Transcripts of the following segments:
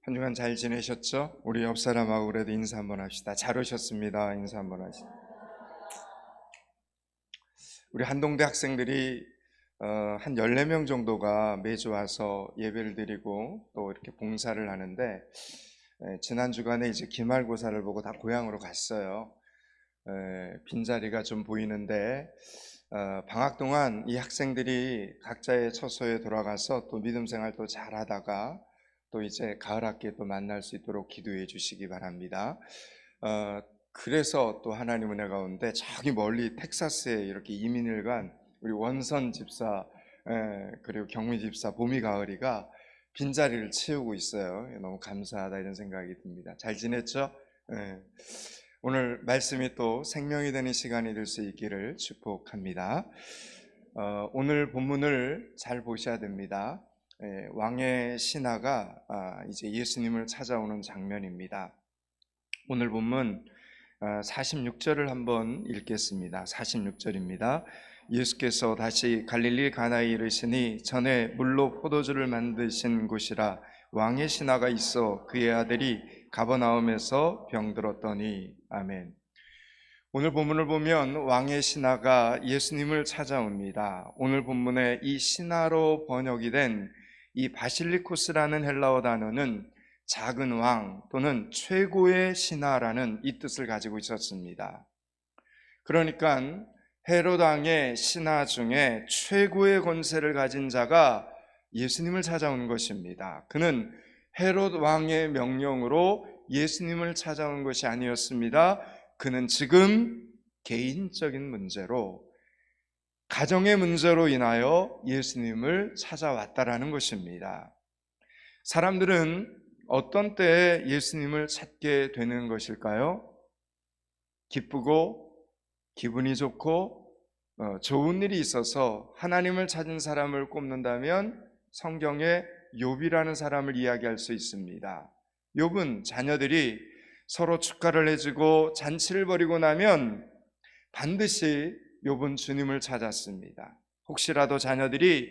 한 주간 잘 지내셨죠? 우리 옆 사람하고 그래도 인사 한번 합시다. 잘 오셨습니다. 인사 한번 하시죠. 우리 한동대 학생들이 한 14명 정도가 매주 와서 예배를 드리고 또 이렇게 봉사를 하는데, 지난 주간에 이제 기말고사를 보고 다 고향으로 갔어요. 빈자리가 좀 보이는데, 방학 동안 이 학생들이 각자의 처소에 돌아가서 또 믿음 생활 또 잘하다가 또 이제 가을 학기에 또 만날 수 있도록 기도해 주시기 바랍니다. 그래서 또 하나님 은혜 가운데 저기 멀리 텍사스에 이렇게 이민을 간 우리 원선 집사, 그리고 경미 집사 봄이 가을이가 빈자리를 채우고 있어요. 너무 감사하다 이런 생각이 듭니다. 잘 지냈죠? 오늘 말씀이 또 생명이 되는 시간이 될 수 있기를 축복합니다. 오늘 본문을 잘 보셔야 됩니다. 왕의 신하가 이제 예수님을 찾아오는 장면입니다. 오늘 본문 46절을 한번 읽겠습니다. 46절입니다. 예수께서 다시 갈릴리 가나에 이르시니 전에 물로 포도주를 만드신 곳이라 왕의 신하가 있어 그의 아들이 가버나움에서 병들었더니. 아멘. 오늘 본문을 보면 왕의 신하가 예수님을 찾아옵니다. 오늘 본문에 이 신하로 번역이 된 이 바실리코스라는 헬라어 단어는 작은 왕 또는 최고의 신하라는 이 뜻을 가지고 있었습니다. 그러니까 헤롯 왕의 신하 중에 최고의 권세를 가진 자가 예수님을 찾아온 것입니다. 그는 헤롯 왕의 명령으로 예수님을 찾아온 것이 아니었습니다. 그는 지금 개인적인 문제로, 가정의 문제로 인하여 예수님을 찾아왔다라는 것입니다. 사람들은 어떤 때에 예수님을 찾게 되는 것일까요? 기쁘고 기분이 좋고 좋은 일이 있어서 하나님을 찾은 사람을 꼽는다면 성경에 욥이라는 사람을 이야기할 수 있습니다. 욥은 자녀들이 서로 축가를 해주고 잔치를 벌이고 나면 반드시 욥은 주님을 찾았습니다. 혹시라도 자녀들이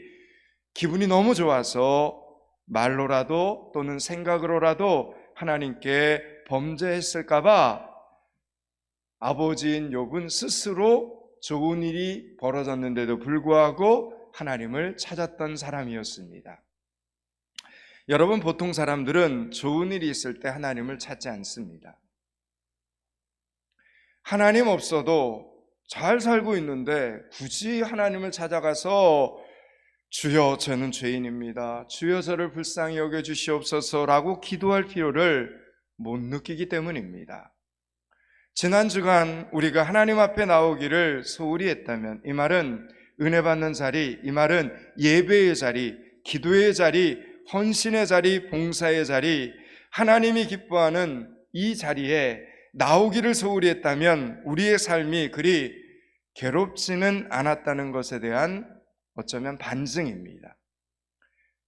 기분이 너무 좋아서 말로라도 또는 생각으로라도 하나님께 범죄했을까봐 아버지인 욥은 스스로 좋은 일이 벌어졌는데도 불구하고 하나님을 찾았던 사람이었습니다. 여러분, 보통 사람들은 좋은 일이 있을 때 하나님을 찾지 않습니다. 하나님 없어도 잘 살고 있는데 굳이 하나님을 찾아가서 주여 저는 죄인입니다, 주여 저를 불쌍히 여겨주시옵소서라고 기도할 필요를 못 느끼기 때문입니다. 지난 주간 우리가 하나님 앞에 나오기를 소홀히 했다면, 이 말은 은혜 받는 자리, 이 말은 예배의 자리, 기도의 자리, 헌신의 자리, 봉사의 자리, 하나님이 기뻐하는 이 자리에 나오기를 소홀히 했다면 우리의 삶이 그리 괴롭지는 않았다는 것에 대한 어쩌면 반증입니다.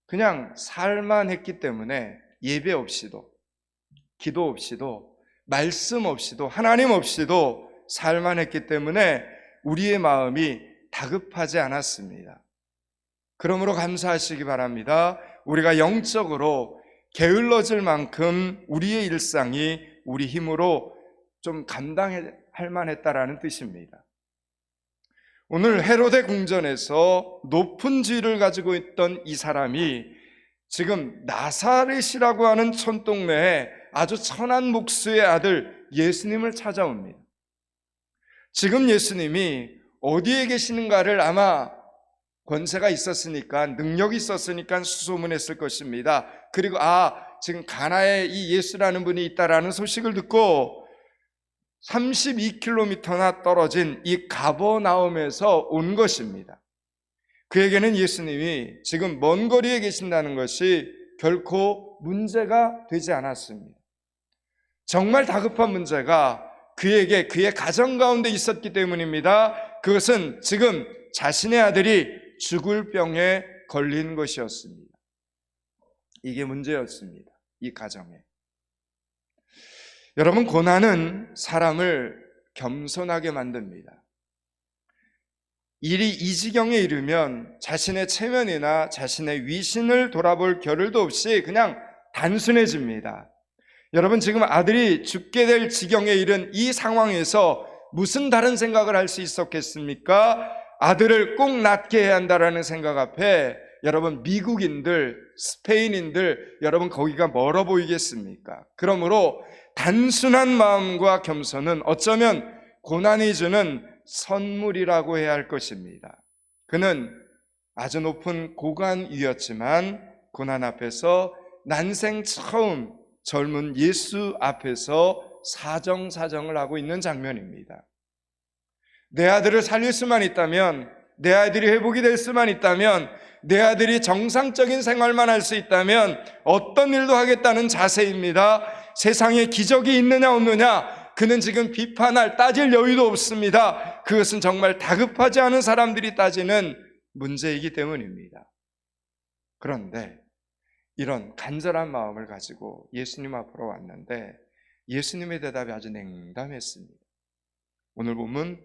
그냥 살만 했기 때문에 예배 없이도, 기도 없이도, 말씀 없이도, 하나님 없이도 살만 했기 때문에 우리의 마음이 다급하지 않았습니다. 그러므로 감사하시기 바랍니다. 우리가 영적으로 게을러질 만큼 우리의 일상이 우리 힘으로 좀 감당할 만했다라는 뜻입니다. 오늘 헤롯의 궁전에서 높은 지위를 가지고 있던 이 사람이 지금 나사렛이라고 하는 촌동네에 아주 천한 목수의 아들 예수님을 찾아옵니다. 지금 예수님이 어디에 계시는가를 아마 권세가 있었으니까, 능력이 있었으니까 수소문했을 것입니다. 그리고 지금 가나에 이 예수라는 분이 있다라는 소식을 듣고 32km나 떨어진 이 가버나움에서 온 것입니다. 그에게는 예수님이 지금 먼 거리에 계신다는 것이 결코 문제가 되지 않았습니다. 정말 다급한 문제가 그에게, 그의 가정 가운데 있었기 때문입니다. 그것은 지금 자신의 아들이 죽을 병에 걸린 것이었습니다. 이게 문제였습니다. 이 가정에. 여러분, 고난은 사람을 겸손하게 만듭니다. 일이 이 지경에 이르면 자신의 체면이나 자신의 위신을 돌아볼 겨를도 없이 그냥 단순해집니다. 여러분, 지금 아들이 죽게 될 지경에 이른 이 상황에서 무슨 다른 생각을 할 수 있었겠습니까? 아들을 꼭 낳게 해야 한다라는 생각 앞에 여러분, 미국인들, 스페인인들, 여러분 거기가 멀어 보이겠습니까? 그러므로 단순한 마음과 겸손은 어쩌면 고난이 주는 선물이라고 해야 할 것입니다. 그는 아주 높은 고관이었지만 고난 앞에서 난생 처음 젊은 예수 앞에서 사정사정을 하고 있는 장면입니다. 내 아들을 살릴 수만 있다면, 내 아들이 회복이 될 수만 있다면, 내 아들이 정상적인 생활만 할 수 있다면 어떤 일도 하겠다는 자세입니다. 세상에 기적이 있느냐 없느냐, 그는 지금 비판할, 따질 여유도 없습니다. 그것은 정말 다급하지 않은 사람들이 따지는 문제이기 때문입니다. 그런데 이런 간절한 마음을 가지고 예수님 앞으로 왔는데 예수님의 대답이 아주 냉담했습니다. 오늘 본문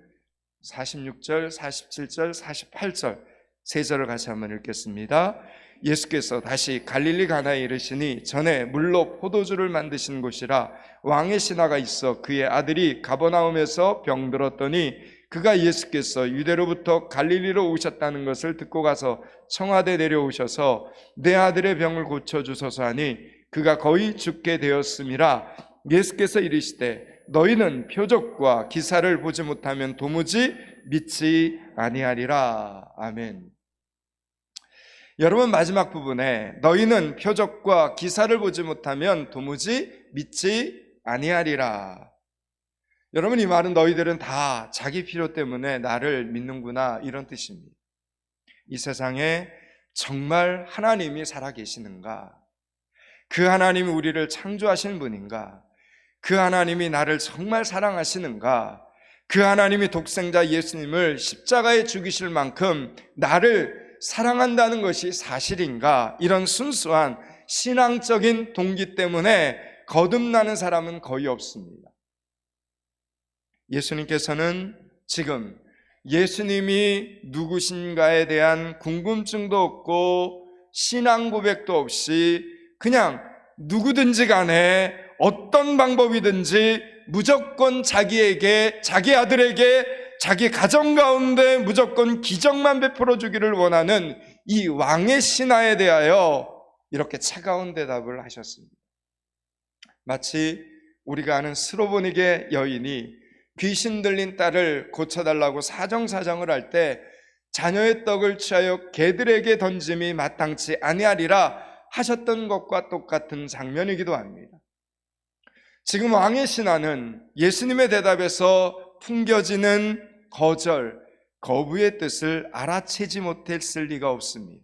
46절, 47절, 48절 세 절을 같이 한번 읽겠습니다. 예수께서 다시 갈릴리 가나에 이르시니 전에 물로 포도주를 만드신 곳이라 왕의 신하가 있어 그의 아들이 가버나움에서 병들었더니 그가 예수께서 유대로부터 갈릴리로 오셨다는 것을 듣고 가서 청와대 내려오셔서 내 아들의 병을 고쳐주소서 하니 그가 거의 죽게 되었음이라. 예수께서 이르시되 너희는 표적과 기사를 보지 못하면 도무지 믿지 아니하리라. 아멘. 여러분, 마지막 부분에 너희는 표적과 기사를 보지 못하면 도무지 믿지 아니하리라. 여러분, 이 말은 너희들은 다 자기 필요 때문에 나를 믿는구나, 이런 뜻입니다. 이 세상에 정말 하나님이 살아계시는가? 그 하나님이 우리를 창조하신 분인가? 그 하나님이 나를 정말 사랑하시는가? 그 하나님이 독생자 예수님을 십자가에 죽이실 만큼 나를 사랑한다는 것이 사실인가? 이런 순수한 신앙적인 동기 때문에 거듭나는 사람은 거의 없습니다. 예수님께서는 지금 예수님이 누구신가에 대한 궁금증도 없고 신앙 고백도 없이 그냥 누구든지 간에 어떤 방법이든지 무조건 자기에게, 자기 아들에게, 자기 가정 가운데 무조건 기적만 베풀어 주기를 원하는 이 왕의 신하에 대하여 이렇게 차가운 대답을 하셨습니다. 마치 우리가 아는 스로보니게 여인이 귀신 들린 딸을 고쳐달라고 사정사정을 할 때 자녀의 떡을 취하여 개들에게 던짐이 마땅치 아니하리라 하셨던 것과 똑같은 장면이기도 합니다. 지금 왕의 신하는 예수님의 대답에서 풍겨지는 거절, 거부의 뜻을 알아채지 못했을 리가 없습니다.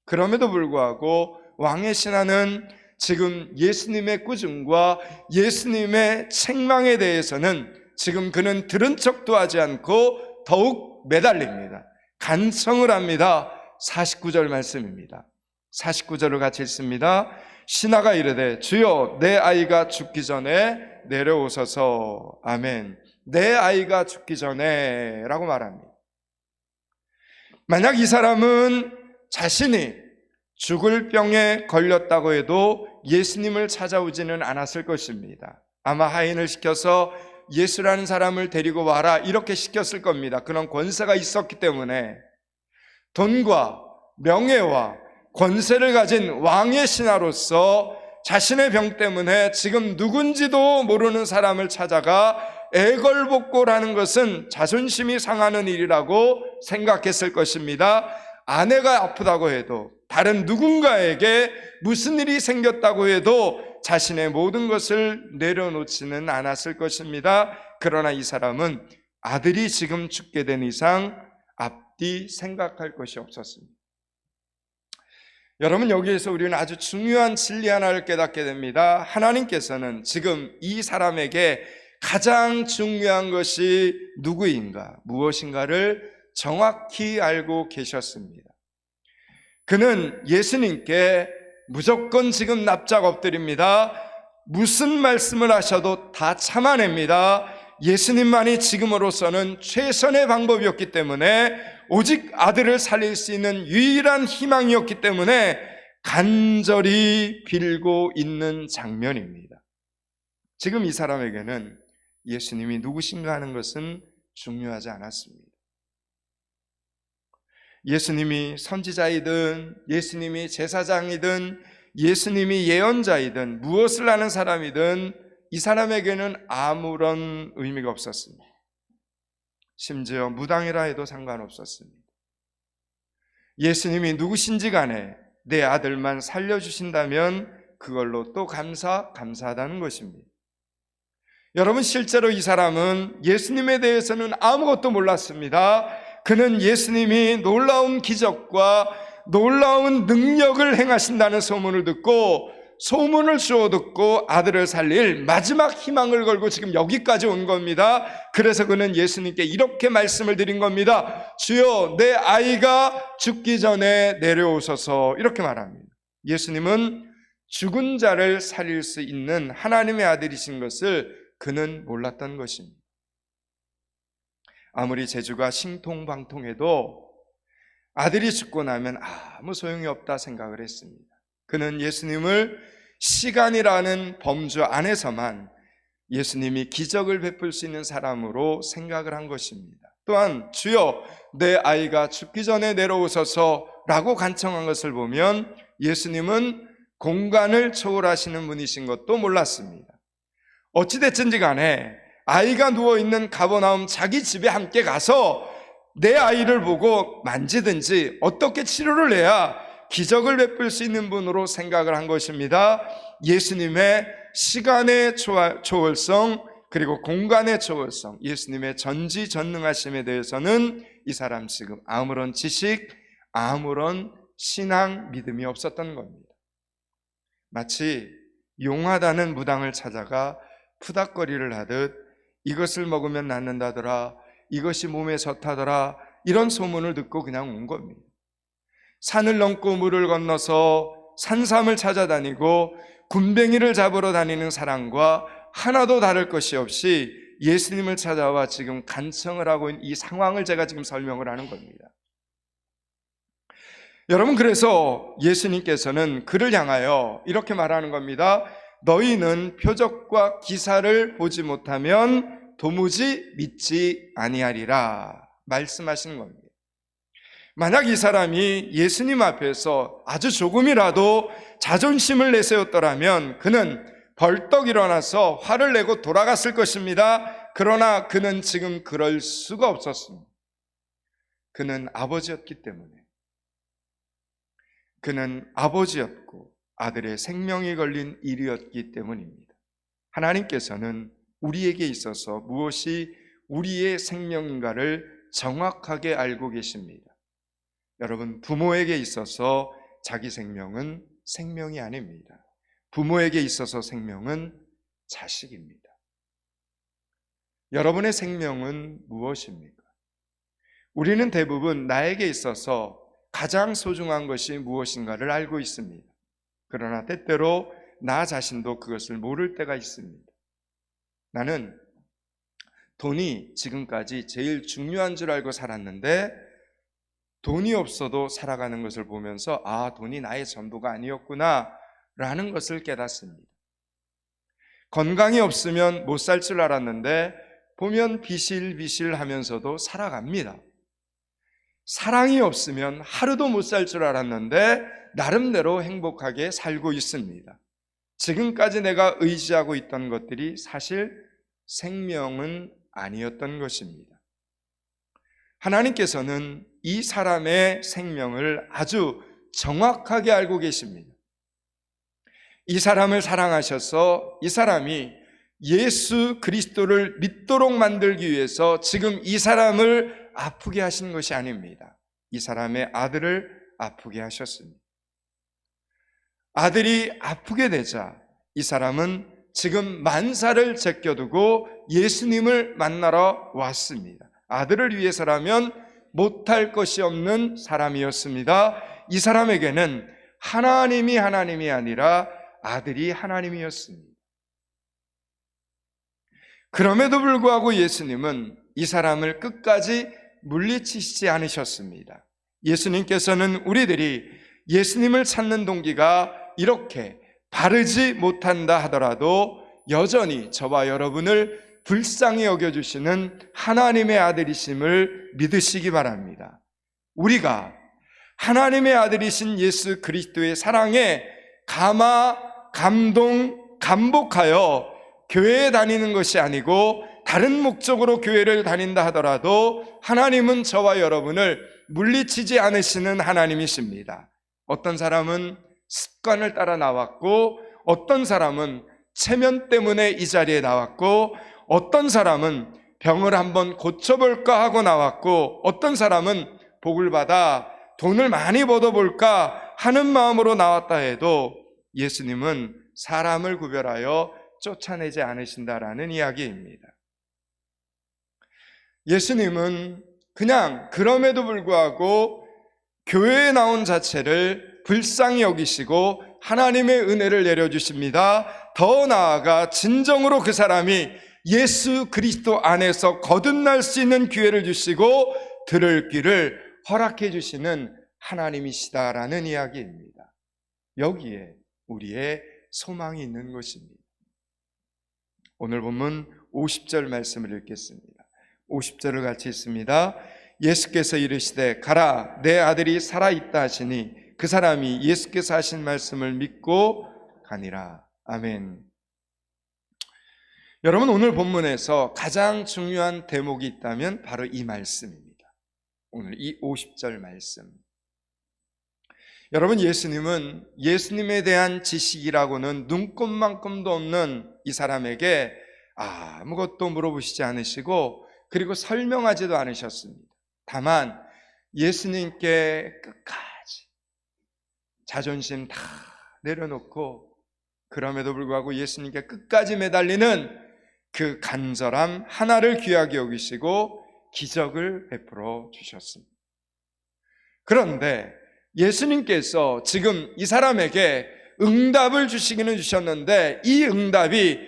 그럼에도 불구하고 왕의 신하는 지금 예수님의 꾸중과 예수님의 책망에 대해서는 지금 그는 들은 척도 하지 않고 더욱 매달립니다. 간청을 합니다. 49절 말씀입니다. 49절을 같이 읽습니다. 신하가 이르되 주여 내 아이가 죽기 전에 내려오소서. 아멘. 내 아이가 죽기 전에 라고 말합니다. 만약 이 사람은 자신이 죽을 병에 걸렸다고 해도 예수님을 찾아오지는 않았을 것입니다. 아마 하인을 시켜서 예수라는 사람을 데리고 와라 이렇게 시켰을 겁니다. 그런 권세가 있었기 때문에 돈과 명예와 권세를 가진 왕의 신하로서 자신의 병 때문에 지금 누군지도 모르는 사람을 찾아가 애걸복걸하는 것은 자존심이 상하는 일이라고 생각했을 것입니다. 아내가 아프다고 해도 다른 누군가에게 무슨 일이 생겼다고 해도 자신의 모든 것을 내려놓지는 않았을 것입니다. 그러나 이 사람은 아들이 지금 죽게 된 이상 앞뒤 생각할 것이 없었습니다. 여러분, 여기에서 우리는 아주 중요한 진리 하나를 깨닫게 됩니다. 하나님께서는 지금 이 사람에게 가장 중요한 것이 누구인가, 무엇인가를 정확히 알고 계셨습니다. 그는 예수님께 무조건 지금 납작 엎드립니다. 무슨 말씀을 하셔도 다 참아냅니다. 예수님만이 지금으로서는 최선의 방법이었기 때문에, 오직 아들을 살릴 수 있는 유일한 희망이었기 때문에 간절히 빌고 있는 장면입니다. 지금 이 사람에게는 예수님이 누구신가 하는 것은 중요하지 않았습니다. 예수님이 선지자이든 예수님이 제사장이든 예수님이 예언자이든 무엇을 하는 사람이든 이 사람에게는 아무런 의미가 없었습니다. 심지어 무당이라 해도 상관없었습니다. 예수님이 누구신지 간에 내 아들만 살려주신다면 그걸로 또 감사하다는 것입니다. 여러분, 실제로 이 사람은 예수님에 대해서는 아무것도 몰랐습니다. 그는 예수님이 놀라운 기적과 놀라운 능력을 행하신다는 소문을 듣고 소문을 주워 듣고 아들을 살릴 마지막 희망을 걸고 지금 여기까지 온 겁니다. 그래서 그는 예수님께 이렇게 말씀을 드린 겁니다. 주여, 내 아이가 죽기 전에 내려오소서. 이렇게 말합니다. 예수님은 죽은 자를 살릴 수 있는 하나님의 아들이신 것을 그는 몰랐던 것입니다. 아무리 재주가 신통방통해도 아들이 죽고 나면 아무 소용이 없다 생각을 했습니다. 그는 예수님을 시간이라는 범주 안에서만 예수님이 기적을 베풀 수 있는 사람으로 생각을 한 것입니다. 또한 주여, 내 아이가 죽기 전에 내려오소서 라고 간청한 것을 보면 예수님은 공간을 초월하시는 분이신 것도 몰랐습니다. 어찌됐든지 간에 아이가 누워있는 가버나움 자기 집에 함께 가서 내 아이를 보고 만지든지 어떻게 치료를 해야 기적을 베풀 수 있는 분으로 생각을 한 것입니다. 예수님의 시간의 초월성 그리고 공간의 초월성, 예수님의 전지전능하심에 대해서는 이 사람 지금 아무런 지식, 아무런 신앙, 믿음이 없었던 겁니다. 마치 용하다는 무당을 찾아가 푸닥거리를 하듯 이것을 먹으면 낫는다더라, 이것이 몸에 좋다더라, 이런 소문을 듣고 그냥 온 겁니다. 산을 넘고 물을 건너서 산삼을 찾아다니고 굼벵이를 잡으러 다니는 사람과 하나도 다를 것이 없이 예수님을 찾아와 지금 간청을 하고 있는 이 상황을 제가 지금 설명을 하는 겁니다. 여러분, 그래서 예수님께서는 그를 향하여 이렇게 말하는 겁니다. 너희는 표적과 기사를 보지 못하면 도무지 믿지 아니하리라 말씀하시는 겁니다. 만약 이 사람이 예수님 앞에서 아주 조금이라도 자존심을 내세웠더라면 그는 벌떡 일어나서 화를 내고 돌아갔을 것입니다. 그러나 그는 지금 그럴 수가 없었습니다. 그는 아버지였기 때문에, 그는 아버지였고 아들의 생명이 걸린 일이었기 때문입니다. 하나님께서는 우리에게 있어서 무엇이 우리의 생명인가를 정확하게 알고 계십니다. 여러분, 부모에게 있어서 자기 생명은 생명이 아닙니다. 부모에게 있어서 생명은 자식입니다. 여러분의 생명은 무엇입니까? 우리는 대부분 나에게 있어서 가장 소중한 것이 무엇인가를 알고 있습니다. 그러나 때때로 나 자신도 그것을 모를 때가 있습니다. 나는 돈이 지금까지 제일 중요한 줄 알고 살았는데 돈이 없어도 살아가는 것을 보면서 돈이 나의 전부가 아니었구나 라는 것을 깨닫습니다. 건강이 없으면 못 살 줄 알았는데 보면 비실비실 하면서도 살아갑니다. 사랑이 없으면 하루도 못 살 줄 알았는데 나름대로 행복하게 살고 있습니다. 지금까지 내가 의지하고 있던 것들이 사실 생명은 아니었던 것입니다. 하나님께서는 이 사람의 생명을 아주 정확하게 알고 계십니다. 이 사람을 사랑하셔서 이 사람이 예수 그리스도를 믿도록 만들기 위해서 지금 이 사람을 아프게 하신 것이 아닙니다. 이 사람의 아들을 아프게 하셨습니다. 아들이 아프게 되자 이 사람은 지금 만사를 제껴두고 예수님을 만나러 왔습니다. 아들을 위해서라면 못할 것이 없는 사람이었습니다. 이 사람에게는 하나님이 아니라 아들이 하나님이었습니다. 그럼에도 불구하고 예수님은 이 사람을 끝까지 물리치시지 않으셨습니다. 예수님께서는 우리들이 예수님을 찾는 동기가 이렇게 바르지 못한다 하더라도 여전히 저와 여러분을 불쌍히 여겨주시는 하나님의 아들이심을 믿으시기 바랍니다. 우리가 하나님의 아들이신 예수 그리스도의 사랑에 감복하여 교회에 다니는 것이 아니고 다른 목적으로 교회를 다닌다 하더라도 하나님은 저와 여러분을 물리치지 않으시는 하나님이십니다. 어떤 사람은 습관을 따라 나왔고, 어떤 사람은 체면 때문에 이 자리에 나왔고, 어떤 사람은 병을 한번 고쳐볼까 하고 나왔고, 어떤 사람은 복을 받아 돈을 많이 벌어볼까 하는 마음으로 나왔다 해도 예수님은 사람을 구별하여 쫓아내지 않으신다라는 이야기입니다. 예수님은 그냥 그럼에도 불구하고 교회에 나온 자체를 불쌍히 여기시고 하나님의 은혜를 내려주십니다. 더 나아가 진정으로 그 사람이 예수 그리스도 안에서 거듭날 수 있는 기회를 주시고 들을 귀를 허락해 주시는 하나님이시다라는 이야기입니다. 여기에 우리의 소망이 있는 것입니다. 오늘 본문 50절 말씀을 읽겠습니다. 50절을 같이 읽습니다. 예수께서 이르시되 가라 내 아들이 살아있다 하시니 그 사람이 예수께서 하신 말씀을 믿고 가니라. 아멘. 여러분, 오늘 본문에서 가장 중요한 대목이 있다면 바로 이 말씀입니다. 오늘 이 50절 말씀. 여러분, 예수님은 예수님에 대한 지식이라고는 눈꼽만큼도 없는 이 사람에게 아무것도 물어보시지 않으시고 그리고 설명하지도 않으셨습니다. 다만 예수님께 끝까지 자존심 다 내려놓고 그럼에도 불구하고 예수님께 끝까지 매달리는 그 간절함 하나를 귀하게 여기시고 기적을 베풀어 주셨습니다. 그런데 예수님께서 지금 이 사람에게 응답을 주시기는 주셨는데 이 응답이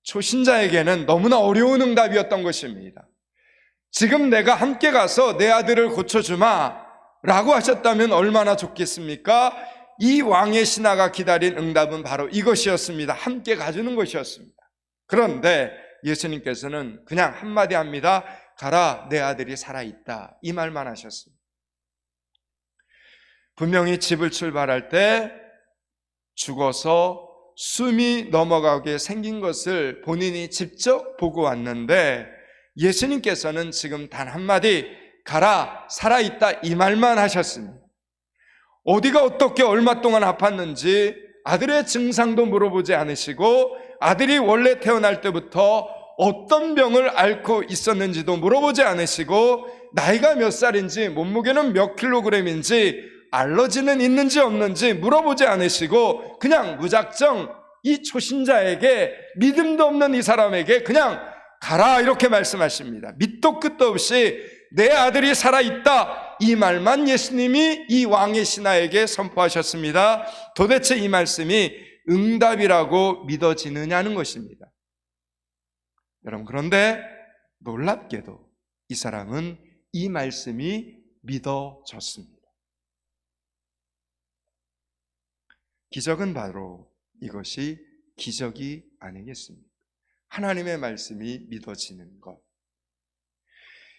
초신자에게는 너무나 어려운 응답이었던 것입니다. 지금 내가 함께 가서 내 아들을 고쳐주마 라고 하셨다면 얼마나 좋겠습니까? 이 왕의 신하가 기다린 응답은 바로 이것이었습니다. 함께 가주는 것이었습니다. 그런데 예수님께서는 그냥 한마디 합니다. 가라 내 아들이 살아있다, 이 말만 하셨습니다. 분명히 집을 출발할 때 죽어서 숨이 넘어가게 생긴 것을 본인이 직접 보고 왔는데 예수님께서는 지금 단 한마디 가라 살아있다 이 말만 하셨습니다. 어디가 어떻게 얼마 동안 아팠는지 아들의 증상도 물어보지 않으시고 아들이 원래 태어날 때부터 어떤 병을 앓고 있었는지도 물어보지 않으시고 나이가 몇 살인지 몸무게는 몇 킬로그램인지 알러지는 있는지 없는지 물어보지 않으시고 그냥 무작정 이 초신자에게, 믿음도 없는 이 사람에게 그냥 가라 이렇게 말씀하십니다. 밑도 끝도 없이 내 아들이 살아있다 이 말만 예수님이 이 왕의 신하에게 선포하셨습니다. 도대체 이 말씀이 응답이라고 믿어지느냐는 것입니다. 여러분, 그런데 놀랍게도 이 사람은 이 말씀이 믿어졌습니다. 기적은 바로 이것이 기적이 아니겠습니까? 하나님의 말씀이 믿어지는 것.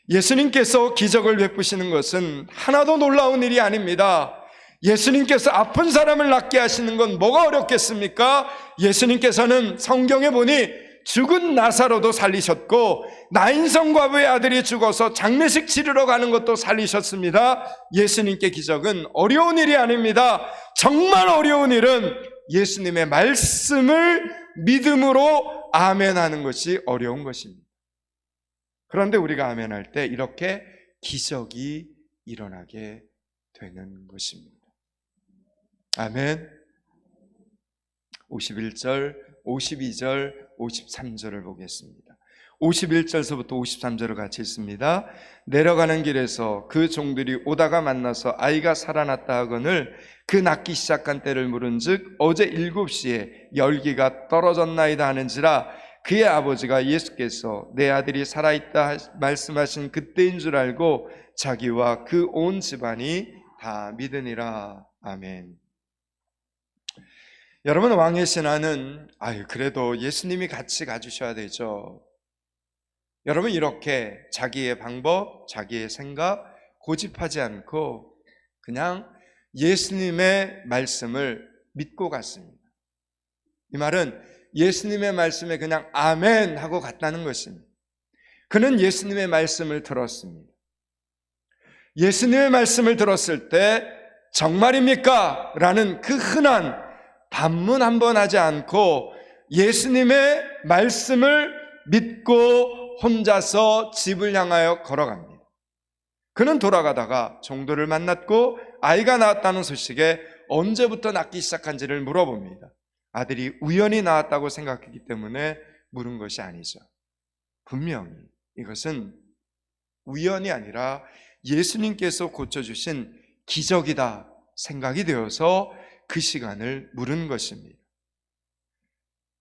예수님께서 기적을 베푸시는 것은 하나도 놀라운 일이 아닙니다. 예수님께서 아픈 사람을 낫게 하시는 건 뭐가 어렵겠습니까? 예수님께서는 성경에 보니 죽은 나사로도 살리셨고 나인성 과부의 아들이 죽어서 장례식 치르러 가는 것도 살리셨습니다. 예수님께 기적은 어려운 일이 아닙니다. 정말 어려운 일은 예수님의 말씀을 믿음으로 아멘하는 것이 어려운 것입니다. 그런데 우리가 아멘할 때 이렇게 기적이 일어나게 되는 것입니다. 아멘. 51절, 52절, 53절을 보겠습니다. 51절서부터 53절을 같이 읽습니다. 내려가는 길에서 그 종들이 오다가 만나서 아이가 살아났다 하거늘 그 낳기 시작한 때를 물은즉 어제 7시에 열기가 떨어졌나이다 하는지라 그의 아버지가 예수께서 내 아들이 살아있다 말씀하신 그때인 줄 알고 자기와 그 온 집안이 다 믿으니라. 아멘. 여러분, 왕의 신화는 그래도 예수님이 같이 가주셔야 되죠. 여러분, 이렇게 자기의 방법, 자기의 생각 고집하지 않고 그냥 예수님의 말씀을 믿고 갔습니다. 이 말은 예수님의 말씀에 그냥 아멘 하고 갔다는 것입니다. 그는 예수님의 말씀을 들었습니다. 예수님의 말씀을 들었을 때 정말입니까? 라는 그 흔한 반문 한번 하지 않고 예수님의 말씀을 믿고 혼자서 집을 향하여 걸어갑니다. 그는 돌아가다가 종도를 만났고 아이가 낳았다는 소식에 언제부터 낳기 시작한지를 물어봅니다. 아들이 우연히 낳았다고 생각했기 때문에 물은 것이 아니죠. 분명히 이것은 우연이 아니라 예수님께서 고쳐주신 기적이다 생각이 되어서 그 시간을 물은 것입니다.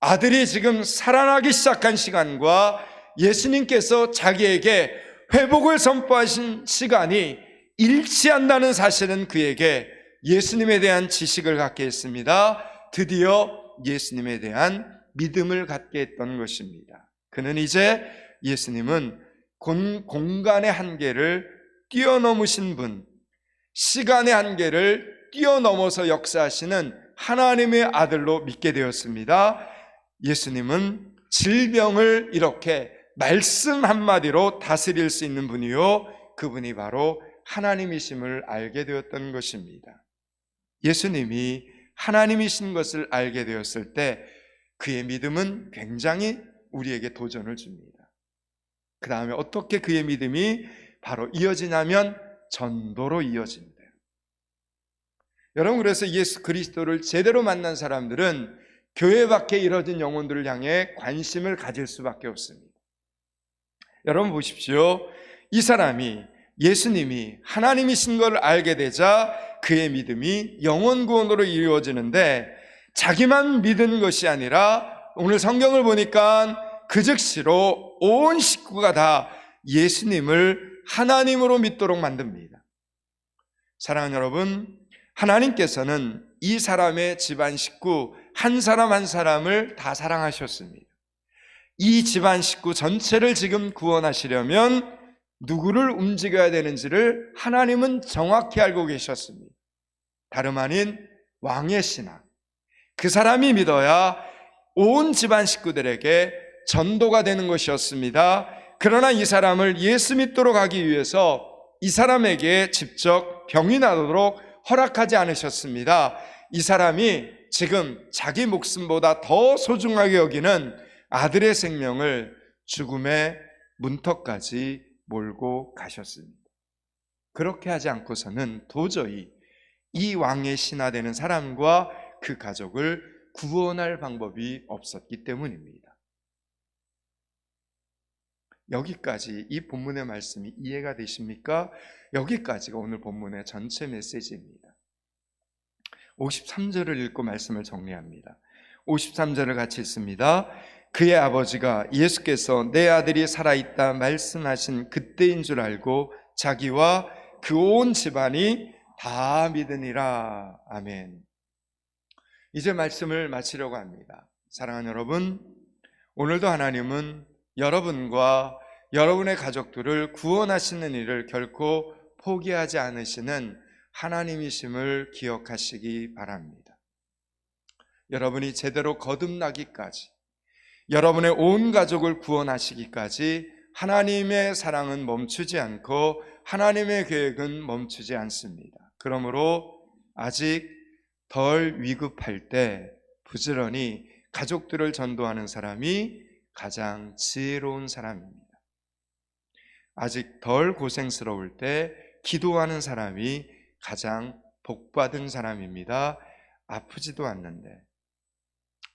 아들이 지금 살아나기 시작한 시간과 예수님께서 자기에게 회복을 선포하신 시간이 일치한다는 사실은 그에게 예수님에 대한 지식을 갖게 했습니다. 드디어 예수님에 대한 믿음을 갖게 했던 것입니다. 그는 이제 예수님은 공간의 한계를 뛰어넘으신 분, 시간의 한계를 뛰어넘어서 역사하시는 하나님의 아들로 믿게 되었습니다. 예수님은 질병을 이렇게 말씀 한마디로 다스릴 수 있는 분이요, 그분이 바로 하나님이심을 알게 되었던 것입니다. 예수님이 하나님이신 것을 알게 되었을 때 그의 믿음은 굉장히 우리에게 도전을 줍니다. 그 다음에 어떻게 그의 믿음이 바로 이어지냐면 전도로 이어집니다. 여러분, 그래서 예수 그리스도를 제대로 만난 사람들은 교회 밖에 이뤄진 영혼들을 향해 관심을 가질 수밖에 없습니다. 여러분 보십시오. 이 사람이 예수님이 하나님이신 걸 알게 되자 그의 믿음이 영혼 구원으로 이루어지는데, 자기만 믿은 것이 아니라 오늘 성경을 보니까 그 즉시로 온 식구가 다 예수님을 하나님으로 믿도록 만듭니다. 사랑하는 여러분, 하나님께서는 이 사람의 집안 식구 한 사람 한 사람을 다 사랑하셨습니다. 이 집안 식구 전체를 지금 구원하시려면 누구를 움직여야 되는지를 하나님은 정확히 알고 계셨습니다. 다름 아닌 왕의 신하, 그 사람이 믿어야 온 집안 식구들에게 전도가 되는 것이었습니다. 그러나 이 사람을 예수 믿도록 하기 위해서 이 사람에게 직접 병이 나도록 허락하지 않으셨습니다. 이 사람이 지금 자기 목숨보다 더 소중하게 여기는 아들의 생명을 죽음의 문턱까지 몰고 가셨습니다. 그렇게 하지 않고서는 도저히 이 왕의 신하되는 사람과 그 가족을 구원할 방법이 없었기 때문입니다. 여기까지 이 본문의 말씀이 이해가 되십니까? 여기까지가 오늘 본문의 전체 메시지입니다. 53절을 읽고 말씀을 정리합니다. 53절을 같이 읽습니다. 그의 아버지가 예수께서 내 아들이 살아있다 말씀하신 그때인 줄 알고 자기와 그 온 집안이 다 믿으니라. 아멘. 이제 말씀을 마치려고 합니다. 사랑하는 여러분, 오늘도 하나님은 여러분과 여러분의 가족들을 구원하시는 일을 결코 포기하지 않으시는 하나님이심을 기억하시기 바랍니다. 여러분이 제대로 거듭나기까지, 여러분의 온 가족을 구원하시기까지 하나님의 사랑은 멈추지 않고 하나님의 계획은 멈추지 않습니다. 그러므로 아직 덜 위급할 때 부지런히 가족들을 전도하는 사람이 가장 지혜로운 사람입니다. 아직 덜 고생스러울 때 기도하는 사람이 가장 복받은 사람입니다. 아프지도 않는데,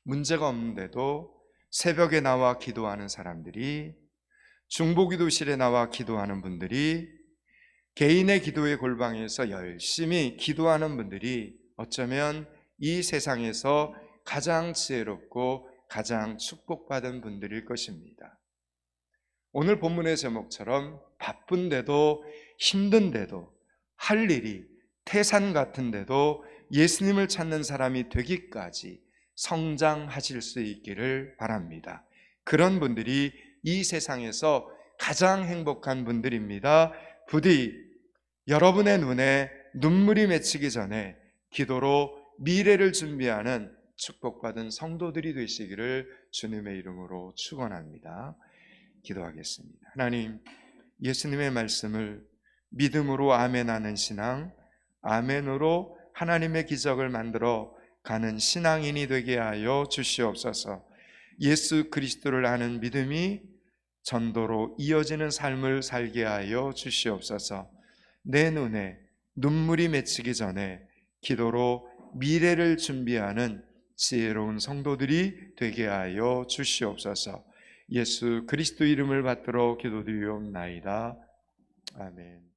문제가 없는데도 새벽에 나와 기도하는 사람들이, 중보기도실에 나와 기도하는 분들이, 개인의 기도의 골방에서 열심히 기도하는 분들이 어쩌면 이 세상에서 가장 지혜롭고 가장 축복받은 분들일 것입니다. 오늘 본문의 제목처럼 바쁜데도 힘든데도 할 일이 태산 같은데도 예수님을 찾는 사람이 되기까지 성장하실 수 있기를 바랍니다. 그런 분들이 이 세상에서 가장 행복한 분들입니다. 부디 여러분의 눈에 눈물이 맺히기 전에 기도로 미래를 준비하는 축복받은 성도들이 되시기를 주님의 이름으로 축원합니다. 기도하겠습니다. 하나님, 예수님의 말씀을 믿음으로 아멘하는 신앙, 아멘으로 하나님의 기적을 만들어 가는 신앙인이 되게 하여 주시옵소서. 예수 그리스도를 아는 믿음이 전도로 이어지는 삶을 살게 하여 주시옵소서. 내 눈에 눈물이 맺히기 전에 기도로 미래를 준비하는 지혜로운 성도들이 되게 하여 주시옵소서. 예수 그리스도 이름을 받들어 기도드리옵나이다. 아멘.